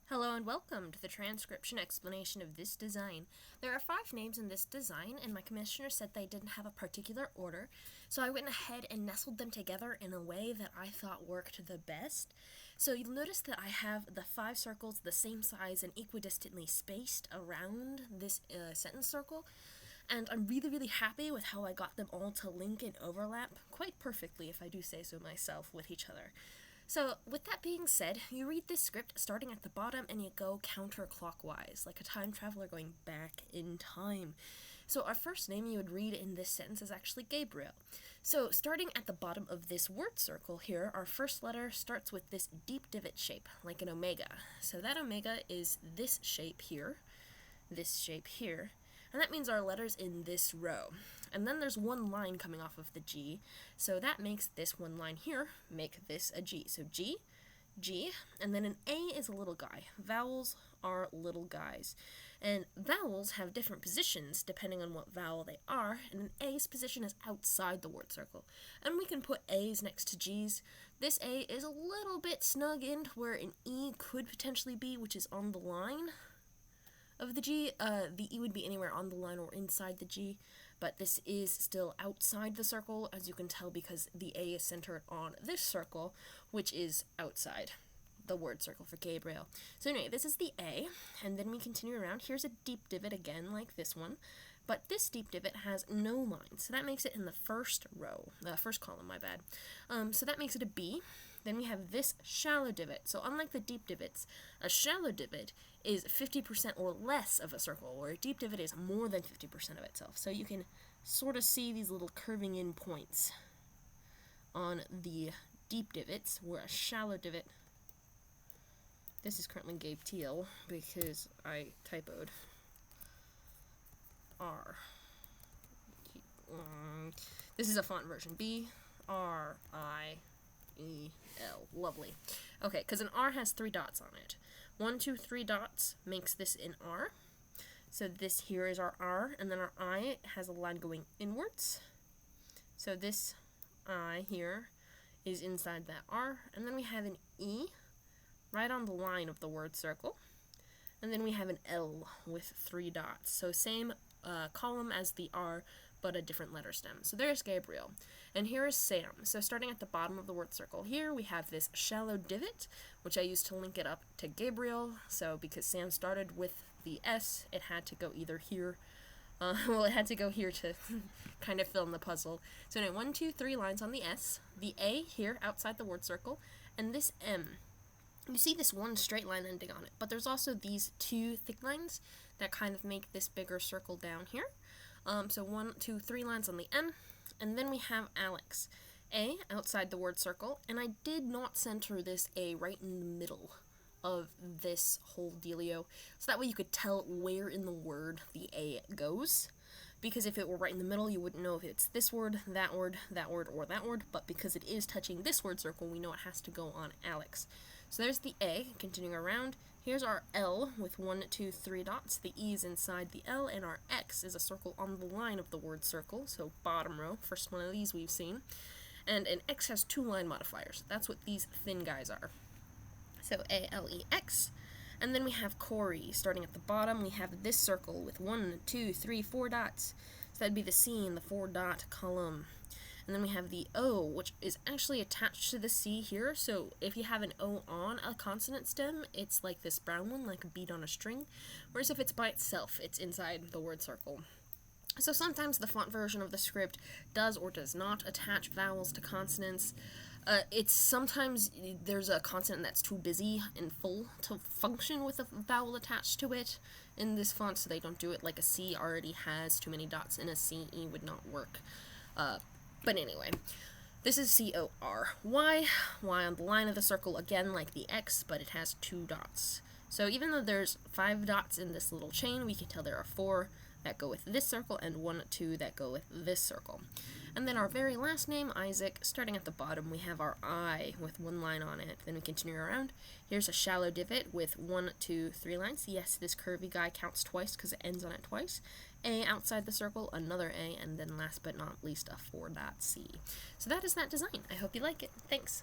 Hello and welcome to the transcription explanation of this design. There are 5 names in this design, and my commissioner said they didn't have a particular order, so I went ahead and nestled them together in a way that I thought worked the best. So you'll notice that I have the 5 circles the same size and equidistantly spaced around this sentence circle, and I'm really happy with how I got them all to link and overlap quite perfectly, if I do say so myself, with each other. So, with that being said, you read this script starting at the bottom and you go counterclockwise, like a time traveler going back in time. So our first name you would read in this sentence is actually Gabriel. So starting at the bottom of this word circle here, our first letter starts with this deep divot shape, like an omega. So that omega is this shape here, and that means our letter's in this row. And then there's one line coming off of the G, so that makes this one line here make this a G. So G, G, and then an A is a little guy. Vowels are little guys. And vowels have different positions depending on what vowel they are, and an A's position is outside the word circle. And we can put A's next to G's. This A is a little bit snug in where an E could potentially be, which is on the line of the G. The E would be anywhere on the line or inside the G, but this is still outside the circle, as you can tell, because the A is centered on this circle, which is outside the word circle for Gabriel. So anyway, this is the A, and then we continue around. Here's a deep divot again, like this one, but this deep divot has no lines, so that makes it in the first row, first column, my bad. So that makes it a B. Then we have this shallow divot. So unlike the deep divots, a shallow divot is 50% or less of a circle, where a deep divot is more than 50% of itself. So you can sort of see these little curving in points on the deep divots, where a shallow divot, this is currently Gabe Teal because I typoed R. This is a font version, B-R-I-E-L. Lovely. Okay, because an R has 3 dots on it. 1, 2, 3 dots makes this an R. So this here is our R, and then our I has a line going inwards. So this I here is inside that R, and then we have an E right on the line of the word circle. And then we have an L with 3 dots. So same column as the R, but a different letter stem. So there's Gabriel. And here is Sam. So starting at the bottom of the word circle here, we have this shallow divot, which I used to link it up to Gabriel. So because Sam started with the S, it had to go either here, it had to go here to kind of fill in the puzzle. So anyway, 1, 2, 3 lines on the S, the A here outside the word circle, and this M. You see this one straight line ending on it, but there's also these 2 thick lines that kind of make this bigger circle down here. So 1, 2, 3 lines on the M, and then we have Alex. A outside the word circle, and I did not center this A right in the middle of this whole dealio, so that way you could tell where in the word the A goes. Because if it were right in the middle, you wouldn't know if it's this word, that word, that word, or that word, but because it is touching this word circle, we know it has to go on Alex. So there's the A, continuing around. Here's our L with 1, 2, 3 dots. The E is inside the L, and our X is a circle on the line of the word circle, so bottom row, first one of these we've seen. And an X has 2 line modifiers. That's what these thin guys are. So A-L-E-X. And then we have Corey. Starting at the bottom, we have this circle with 1, 2, 3, 4 dots. So that'd be the C in the 4-dot column. And then we have the O, which is actually attached to the C here. So if you have an O on a consonant stem, it's like this brown one, like a bead on a string. Whereas if it's by itself, it's inside the word circle. So sometimes the font version of the script does or does not attach vowels to consonants. It's sometimes there's a consonant that's too busy and full to function with a vowel attached to it in this font, so they don't do it. Like a C already has too many dots in a C, E would not work. But anyway, this is C-O-R. Y on the line of the circle, again like the X, but it has 2 dots. So even though there's 5 dots in this little chain, we can tell there are 4 that go with this circle and 1, 2 that go with this circle. And then our very last name, Isaac, starting at the bottom, we have our I with 1 line on it. Then we continue around. Here's a shallow divot with 1, 2, 3 lines. Yes, this curvy guy counts twice because it ends on it twice. A outside the circle, another A, and then last but not least a 4-dot C. So that is that design. I hope you like it. Thanks.